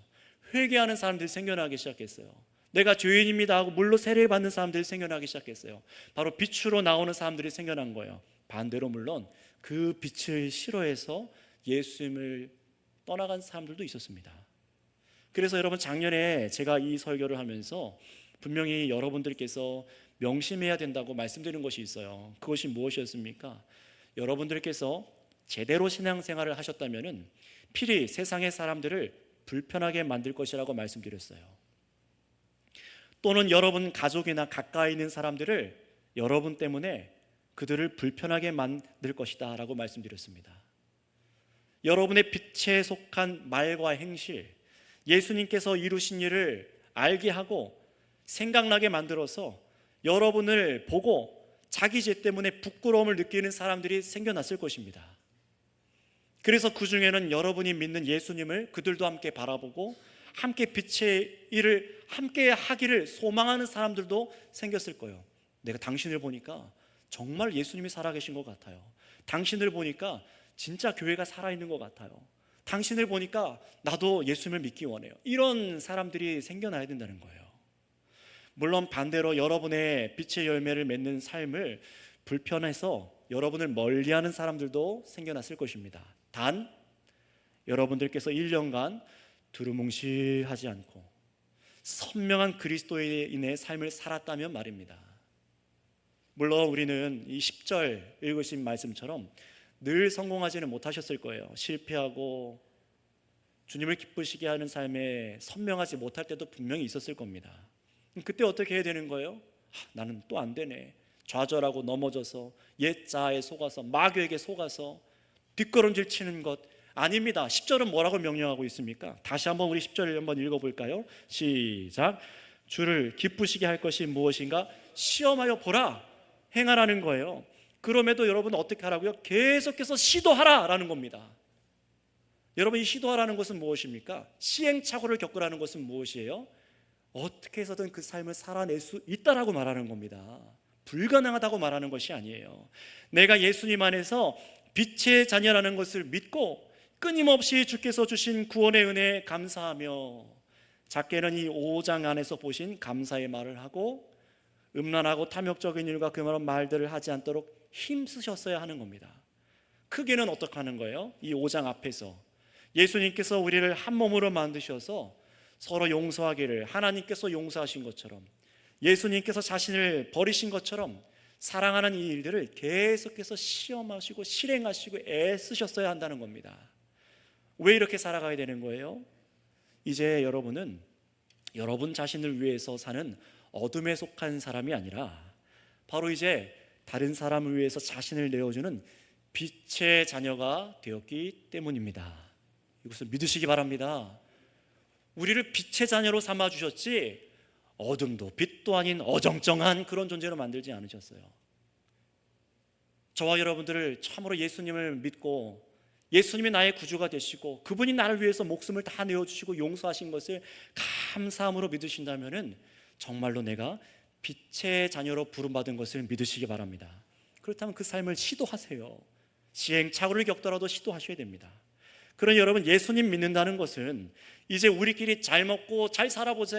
회개하는 사람들이 생겨나기 시작했어요. 내가 죄인입니다 하고 물로 세례를 받는 사람들이 생겨나기 시작했어요. 바로 빛으로 나오는 사람들이 생겨난 거예요. 반대로 물론 그 빛을 싫어해서 예수님을 떠나간 사람들도 있었습니다. 그래서 여러분, 작년에 제가 이 설교를 하면서 분명히 여러분들께서 명심해야 된다고 말씀드린 것이 있어요. 그것이 무엇이었습니까? 여러분들께서 제대로 신앙생활을 하셨다면 필히 세상의 사람들을 불편하게 만들 것이라고 말씀드렸어요. 또는 여러분 가족이나 가까이 있는 사람들을 여러분 때문에 그들을 불편하게 만들 것이다 라고 말씀드렸습니다. 여러분의 빛에 속한 말과 행실, 예수님께서 이루신 일을 알게 하고 생각나게 만들어서 여러분을 보고 자기 죄 때문에 부끄러움을 느끼는 사람들이 생겨났을 것입니다. 그래서 그 중에는 여러분이 믿는 예수님을 그들도 함께 바라보고 함께 빛의 일을 함께 하기를 소망하는 사람들도 생겼을 거예요. 내가 당신을 보니까 정말 예수님이 살아계신 것 같아요. 당신을 보니까 진짜 교회가 살아있는 것 같아요. 당신을 보니까 나도 예수님을 믿기 원해요. 이런 사람들이 생겨나야 된다는 거예요. 물론 반대로 여러분의 빛의 열매를 맺는 삶을 불편해서 여러분을 멀리하는 사람들도 생겨났을 것입니다. 단 여러분들께서 1년간 두루뭉실하지 않고 선명한 그리스도인의 삶을 살았다면 말입니다. 물론 우리는 이 10절 읽으신 말씀처럼 늘 성공하지는 못하셨을 거예요. 실패하고 주님을 기쁘시게 하는 삶에 선명하지 못할 때도 분명히 있었을 겁니다. 그때 어떻게 해야 되는 거예요? 나는 또 안 되네. 좌절하고 넘어져서 옛 자아에 속아서 마귀에게 속아서 뒷걸음질 치는 것 아닙니다. 10절은 뭐라고 명령하고 있습니까? 다시 한번 우리 10절을 한번 읽어볼까요? 시작. 주를 기쁘시게 할 것이 무엇인가 시험하여 보라, 행하라는 거예요. 그럼에도 여러분 어떻게 하라고요? 계속해서 시도하라라는 겁니다. 여러분, 이 시도하라는 것은 무엇입니까? 시행착오를 겪으라는 것은 무엇이에요? 어떻게 해서든 그 삶을 살아낼 수 있다라고 말하는 겁니다. 불가능하다고 말하는 것이 아니에요. 내가 예수님 안에서 빛의 자녀라는 것을 믿고 끊임없이 주께서 주신 구원의 은혜에 감사하며 작게는 이 5장 안에서 보신 감사의 말을 하고 음란하고 탐욕적인 일과 그런 말들을 하지 않도록 힘쓰셨어야 하는 겁니다. 크게는 어떻게 하는 거예요? 이 5장 앞에서 예수님께서 우리를 한 몸으로 만드셔서 서로 용서하기를 하나님께서 용서하신 것처럼 예수님께서 자신을 버리신 것처럼 사랑하는 이 일들을 계속해서 시험하시고 실행하시고 애쓰셨어야 한다는 겁니다. 왜 이렇게 살아가야 되는 거예요? 이제 여러분은 여러분 자신을 위해서 사는 어둠에 속한 사람이 아니라 바로 이제 다른 사람을 위해서 자신을 내어주는 빛의 자녀가 되었기 때문입니다. 이것을 믿으시기 바랍니다. 우리를 빛의 자녀로 삼아주셨지 어둠도 빛도 아닌 어정쩡한 그런 존재로 만들지 않으셨어요. 저와 여러분들을 참으로 예수님을 믿고 예수님이 나의 구주가 되시고 그분이 나를 위해서 목숨을 다 내어주시고 용서하신 것을 감사함으로 믿으신다면 정말로 내가 빛의 자녀로 부름받은 것을 믿으시기 바랍니다. 그렇다면 그 삶을 시도하세요. 시행착오를 겪더라도 시도하셔야 됩니다. 그러니 여러분, 예수님 믿는다는 것은 이제 우리끼리 잘 먹고 잘 살아보자,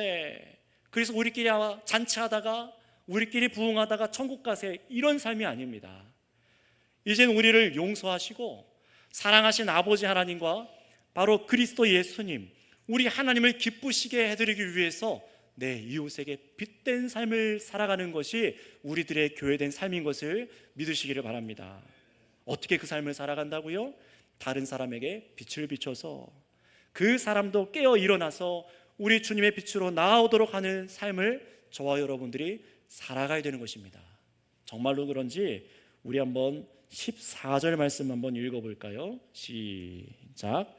그래서 우리끼리 잔치하다가 우리끼리 부흥하다가 천국 가세, 이런 삶이 아닙니다. 이젠 우리를 용서하시고 사랑하신 아버지 하나님과 바로 그리스도 예수님, 우리 하나님을 기쁘시게 해드리기 위해서 내 이웃에게 빛된 삶을 살아가는 것이 우리들의 교회된 삶인 것을 믿으시기를 바랍니다. 어떻게 그 삶을 살아간다고요? 다른 사람에게 빛을 비춰서 그 사람도 깨어 일어나서 우리 주님의 빛으로 나아오도록 하는 삶을 저와 여러분들이 살아가야 되는 것입니다. 정말로 그런지 우리 한번 14절 말씀 한번 읽어볼까요? 시작.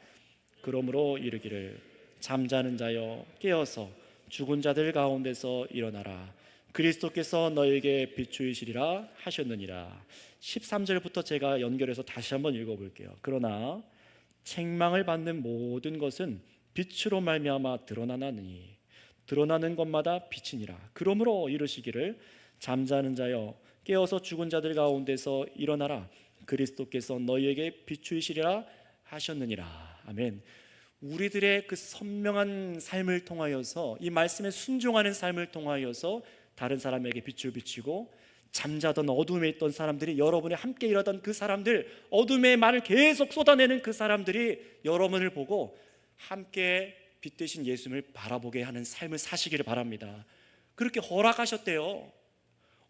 그러므로 이르기를 잠자는 자여 깨어서 죽은 자들 가운데서 일어나라. 그리스도께서 너에게 비추이시리라 하셨느니라. 13절부터 제가 연결해서 다시 한번 읽어볼게요. 그러나 책망을 받는 모든 것은 빛으로 말미암아 드러나나니 드러나는 것마다 빛이니라. 그러므로 이르시기를 잠자는 자여 깨어서 죽은 자들 가운데서 일어나라. 그리스도께서 너희에게 비추이시리라 하셨느니라. 아멘. 우리들의 그 선명한 삶을 통하여서, 이 말씀에 순종하는 삶을 통하여서 다른 사람에게 빛을 비치고, 잠자던 어둠에 있던 사람들이, 여러분이 함께 일하던 그 사람들, 어둠의 말을 계속 쏟아내는 그 사람들이 여러분을 보고 함께 빛 대신 예수님을 바라보게 하는 삶을 사시기를 바랍니다. 그렇게 허락하셨대요.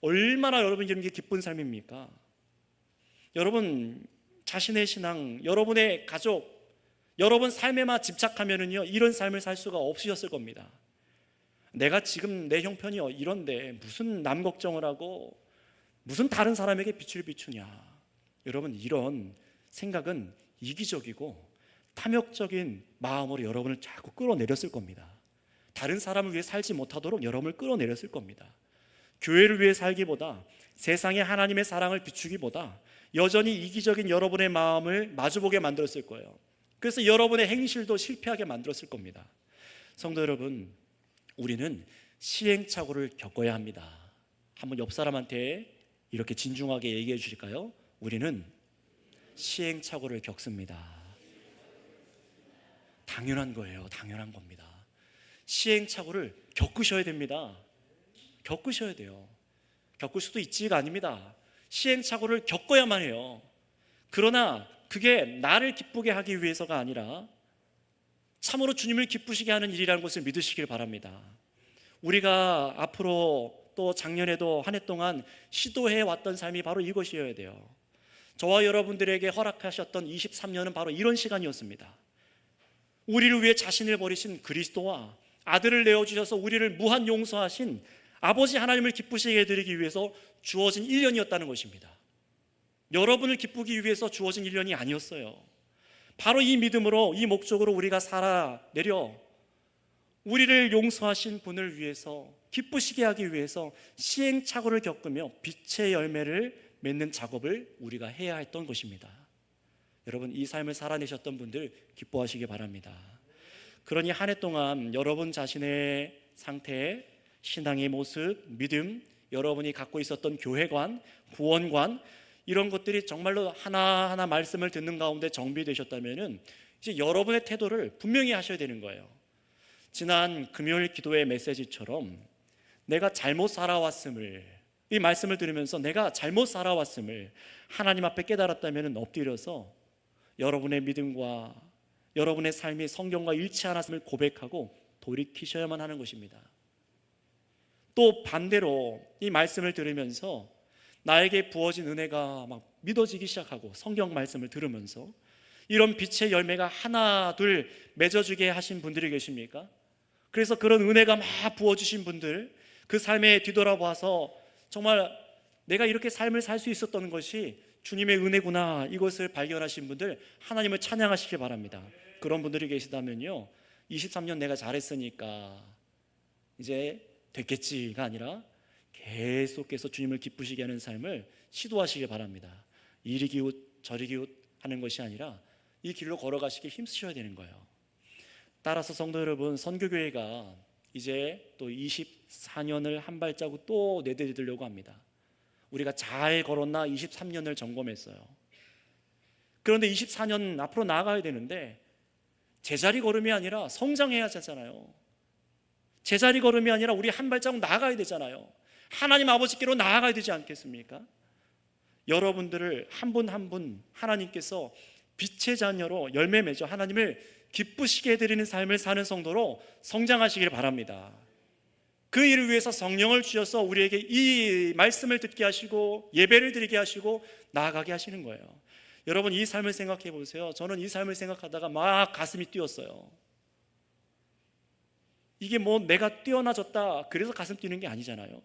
얼마나 여러분에게 기쁜 삶입니까? 여러분 자신의 신앙, 여러분의 가족, 여러분 삶에만 집착하면은요, 이런 삶을 살 수가 없으셨을 겁니다. 내가 지금 내 형편이 이런데 무슨 남 걱정을 하고 무슨 다른 사람에게 빛을 비추냐. 여러분, 이런 생각은 이기적이고 탐욕적인 마음으로 여러분을 자꾸 끌어내렸을 겁니다. 다른 사람을 위해 살지 못하도록 여러분을 끌어내렸을 겁니다. 교회를 위해 살기보다, 세상에 하나님의 사랑을 비추기보다 여전히 이기적인 여러분의 마음을 마주보게 만들었을 거예요. 그래서 여러분의 행실도 실패하게 만들었을 겁니다. 성도 여러분, 우리는 시행착오를 겪어야 합니다. 한번 옆 사람한테 이렇게 진중하게 얘기해 주실까요? 우리는 시행착오를 겪습니다. 당연한 거예요. 당연한 겁니다. 시행착오를 겪으셔야 됩니다. 겪으셔야 돼요. 겪을 수도 있지가 아닙니다. 시행착오를 겪어야만 해요. 그러나 그게 나를 기쁘게 하기 위해서가 아니라 참으로 주님을 기쁘시게 하는 일이라는 것을 믿으시길 바랍니다. 우리가 앞으로 또 작년에도 한 해 동안 시도해 왔던 삶이 바로 이것이어야 돼요. 저와 여러분들에게 허락하셨던 23년은 바로 이런 시간이었습니다. 우리를 위해 자신을 버리신 그리스도와 아들을 내어주셔서 우리를 무한 용서하신 아버지 하나님을 기쁘시게 해드리기 위해서 주어진 1년이었다는 것입니다. 여러분을 기쁘기 위해서 주어진 1년이 아니었어요. 바로 이 믿음으로, 이 목적으로 우리가 살아내려 우리를 용서하신 분을 위해서, 기쁘시게 하기 위해서 시행착오를 겪으며 빛의 열매를 맺는 작업을 우리가 해야 했던 것입니다. 여러분, 이 삶을 살아내셨던 분들 기뻐하시기 바랍니다. 그러니 한 해 동안 여러분 자신의 상태, 신앙의 모습, 믿음, 여러분이 갖고 있었던 교회관, 구원관, 이런 것들이 정말로 하나하나 말씀을 듣는 가운데 정비되셨다면 이제 여러분의 태도를 분명히 하셔야 되는 거예요. 지난 금요일 기도의 메시지처럼 내가 잘못 살아왔음을, 이 말씀을 들으면서 내가 잘못 살아왔음을 하나님 앞에 깨달았다면 엎드려서 여러분의 믿음과 여러분의 삶이 성경과 일치 않았음을 고백하고 돌이키셔야만 하는 것입니다. 또 반대로 이 말씀을 들으면서 나에게 부어진 은혜가 막 믿어지기 시작하고 성경 말씀을 들으면서 이런 빛의 열매가 하나 둘 맺어주게 하신 분들이 계십니까? 그래서 그런 은혜가 막 부어주신 분들, 그 삶에 뒤돌아봐서 정말 내가 이렇게 삶을 살 수 있었던 것이 주님의 은혜구나, 이것을 발견하신 분들 하나님을 찬양하시기 바랍니다. 그런 분들이 계시다면요, 23년 내가 잘했으니까 이제 됐겠지가 아니라 계속해서 주님을 기쁘시게 하는 삶을 시도하시기 바랍니다. 이리 기웃 저리 기웃 하는 것이 아니라 이 길로 걸어가시기 힘쓰셔야 되는 거예요. 따라서 성도 여러분, 선교교회가 이제 또 24년을 한 발자국 또 내디디려고 합니다. 우리가 잘 걸었나 23년을 점검했어요. 그런데 24년 앞으로 나아가야 되는데 제자리 걸음이 아니라 성장해야 하잖아요. 제자리 걸음이 아니라 우리 한 발자국 나아가야 되잖아요. 하나님 아버지께로 나아가야 되지 않겠습니까? 여러분들을 한 분 한 분 하나님께서 빛의 자녀로 열매 맺어 하나님을 기쁘시게 해드리는 삶을 사는 성도로 성장하시길 바랍니다. 그 일을 위해서 성령을 주셔서 우리에게 이 말씀을 듣게 하시고 예배를 드리게 하시고 나아가게 하시는 거예요. 여러분, 이 삶을 생각해 보세요. 저는 이 삶을 생각하다가 막 가슴이 뛰었어요. 이게 뭐 내가 뛰어나졌다 그래서 가슴 뛰는 게 아니잖아요.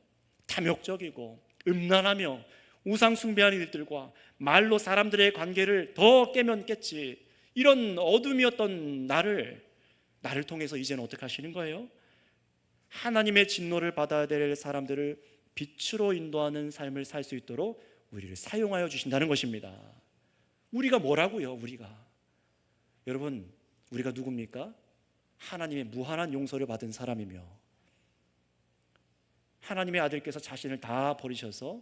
탐욕적이고 음란하며 우상 숭배하는 일들과 말로 사람들의 관계를 더 깨면 깼지, 이런 어둠이었던 나를 통해서 이제는 어떻게 하시는 거예요? 하나님의 진노를 받아야 될 사람들을 빛으로 인도하는 삶을 살 수 있도록 우리를 사용하여 주신다는 것입니다. 우리가 뭐라고요? 여러분, 우리가 누굽니까? 하나님의 무한한 용서를 받은 사람이며 하나님의 아들께서 자신을 다 버리셔서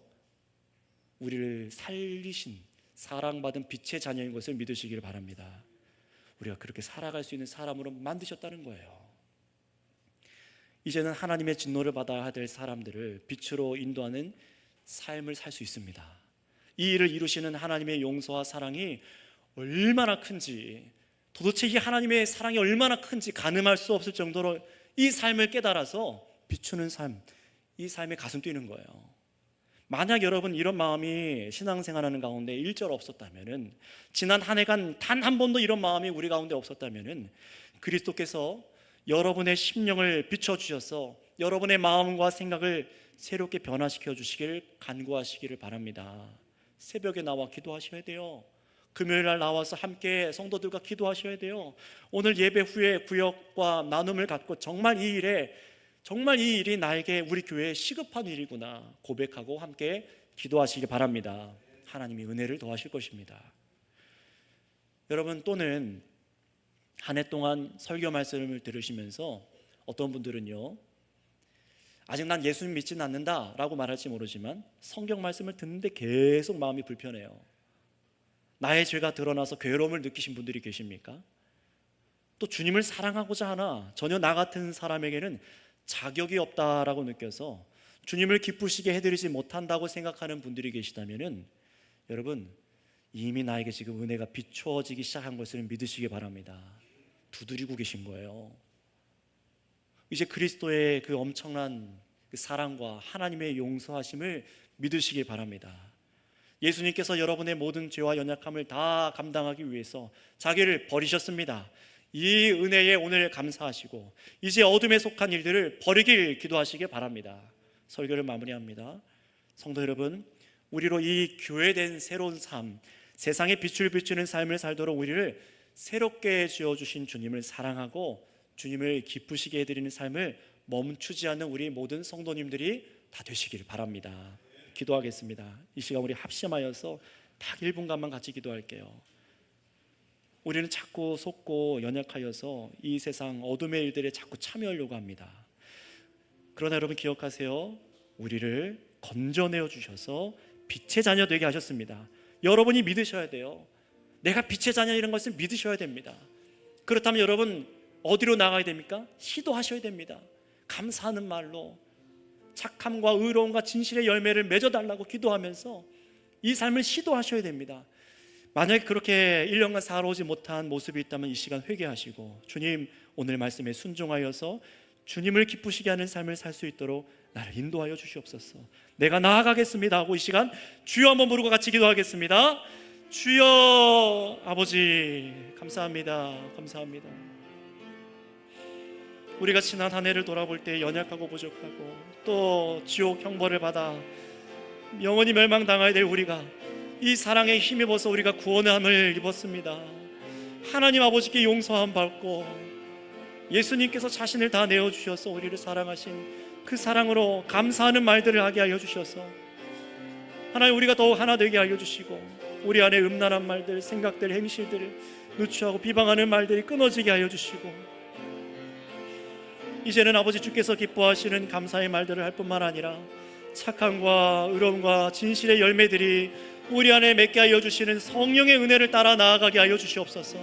우리를 살리신 사랑받은 빛의 자녀인 것을 믿으시기를 바랍니다. 우리가 그렇게 살아갈 수 있는 사람으로 만드셨다는 거예요. 이제는 하나님의 진노를 받아야 될 사람들을 빛으로 인도하는 삶을 살 수 있습니다. 이 일을 이루시는 하나님의 용서와 사랑이 얼마나 큰지, 도대체 이 하나님의 사랑이 얼마나 큰지 가늠할 수 없을 정도로 이 삶을 깨달아서 비추는 삶, 이 삶에 가슴 뛰는 거예요. 만약 여러분 이런 마음이 신앙생활하는 가운데 일절 없었다면, 지난 한 해간 단 한 번도 이런 마음이 우리 가운데 없었다면, 그리스도께서 여러분의 심령을 비춰주셔서 여러분의 마음과 생각을 새롭게 변화시켜 주시길 간구하시기를 바랍니다. 새벽에 나와 기도하셔야 돼요. 금요일날 나와서 함께 성도들과 기도하셔야 돼요. 오늘 예배 후에 구역과 나눔을 갖고 정말 이 일이 나에게 우리 교회에 시급한 일이구나 고백하고 함께 기도하시기 바랍니다. 하나님이 은혜를 더하실 것입니다. 여러분, 또는 한 해 동안 설교 말씀을 들으시면서 어떤 분들은요, 아직 난 예수님 믿지는 않는다 라고 말할지 모르지만 성경 말씀을 듣는데 계속 마음이 불편해요. 나의 죄가 드러나서 괴로움을 느끼신 분들이 계십니까? 또 주님을 사랑하고자 하나 전혀 나 같은 사람에게는 자격이 없다라고 느껴서 주님을 기쁘시게 해드리지 못한다고 생각하는 분들이 계시다면, 여러분, 이미 나에게 지금 은혜가 비추어지기 시작한 것을 믿으시기 바랍니다. 두드리고 계신 거예요. 이제 그리스도의 그 엄청난 그 사랑과 하나님의 용서하심을 믿으시기 바랍니다. 예수님께서 여러분의 모든 죄와 연약함을 다 감당하기 위해서 자기를 버리셨습니다. 이 은혜에 오늘 감사하시고 이제 어둠에 속한 일들을 버리길 기도하시기 바랍니다. 설교를 마무리합니다. 성도 여러분, 우리로 이 교회된 새로운 삶, 세상에 빛을 비추는 삶을 살도록 우리를 새롭게 지어주신 주님을 사랑하고 주님을 기쁘시게 해드리는 삶을 멈추지 않는 우리 모든 성도님들이 다 되시길 바랍니다. 기도하겠습니다. 이 시간 우리 합심하여서 딱 1분간만 같이 기도할게요. 우리는 자꾸 속고 연약하여서 이 세상 어둠의 일들에 자꾸 참여하려고 합니다. 그러나 여러분 기억하세요. 우리를 건져내어 주셔서 빛의 자녀 되게 하셨습니다. 여러분이 믿으셔야 돼요. 내가 빛의 자녀 이런 것을 믿으셔야 됩니다. 그렇다면 여러분 어디로 나가야 됩니까? 시도하셔야 됩니다. 감사하는 말로 착함과 의로움과 진실의 열매를 맺어달라고 기도하면서 이 삶을 시도하셔야 됩니다. 만약에 그렇게 1년간 살아오지 못한 모습이 있다면 이 시간 회개하시고, 주님 오늘 말씀에 순종하여서 주님을 기쁘시게 하는 삶을 살 수 있도록 나를 인도하여 주시옵소서. 내가 나아가겠습니다 하고 이 시간 주여 한번 부르고 같이 기도하겠습니다. 주여, 아버지 감사합니다. 감사합니다. 우리가 지난 한 해를 돌아볼 때 연약하고 부족하고 또 지옥 형벌을 받아 영원히 멸망당해야 될 우리가 이 사랑에 힘입어서 우리가 구원함을 입었습니다. 하나님 아버지께 용서함 받고 예수님께서 자신을 다 내어주셔서 우리를 사랑하신 그 사랑으로 감사하는 말들을 하게 하여 주셔서 하나님 우리가 더욱 하나 되게 하여 주시고, 우리 안에 음란한 말들, 생각들, 행실들을 누추하고 비방하는 말들이 끊어지게 하여 주시고, 이제는 아버지 주께서 기뻐하시는 감사의 말들을 할 뿐만 아니라 착함과 의로움과 진실의 열매들이 우리 안에 맺게 하여 주시는 성령의 은혜를 따라 나아가게 하여 주시옵소서.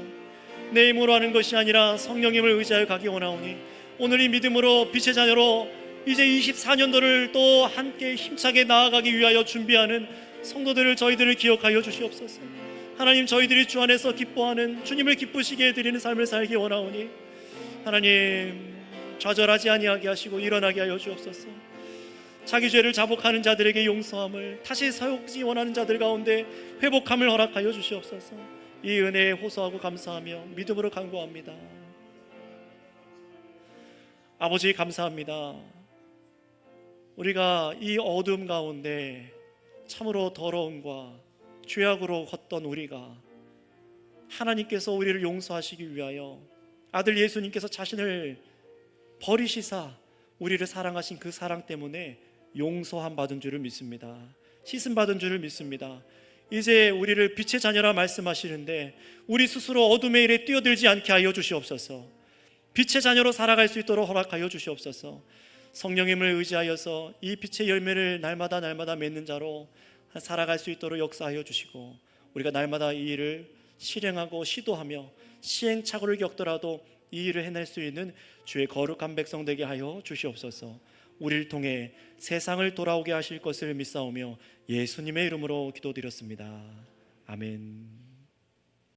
내 힘으로 하는 것이 아니라 성령님을 의지하여 가기 원하오니 오늘 이 믿음으로 빛의 자녀로 이제 24년도를 또 함께 힘차게 나아가기 위하여 준비하는 성도들을 저희들을 기억하여 주시옵소서. 하나님, 저희들이 주 안에서 기뻐하는 주님을 기쁘시게 해드리는 삶을 살기 원하오니 하나님 좌절하지 아니하게 하시고 일어나게 하여 주옵소서. 자기 죄를 자복하는 자들에게 용서함을, 다시 사역지 원하는 자들 가운데 회복함을 허락하여 주시옵소서. 이 은혜에 호소하고 감사하며 믿음으로 간구합니다. 아버지, 감사합니다. 우리가 이 어둠 가운데 참으로 더러움과 죄악으로 걷던 우리가 하나님께서 우리를 용서하시기 위하여 아들 예수님께서 자신을 버리시사 우리를 사랑하신 그 사랑 때문에 용서함 받은 줄을 믿습니다. 씻음 받은 줄을 믿습니다. 이제 우리를 빛의 자녀라 말씀하시는데 우리 스스로 어둠의 일에 뛰어들지 않게 하여 주시옵소서. 빛의 자녀로 살아갈 수 있도록 허락하여 주시옵소서. 성령님을 의지하여서 이 빛의 열매를 날마다 맺는 자로 살아갈 수 있도록 역사하여 주시고, 우리가 날마다 이 일을 실행하고 시도하며 시행착오를 겪더라도 이 일을 해낼 수 있는 주의 거룩한 백성 되게 하여 주시옵소서. 우리를 통해 세상을 돌아오게 하실 것을 믿사오며 예수님의 이름으로 기도드렸습니다. 아멘.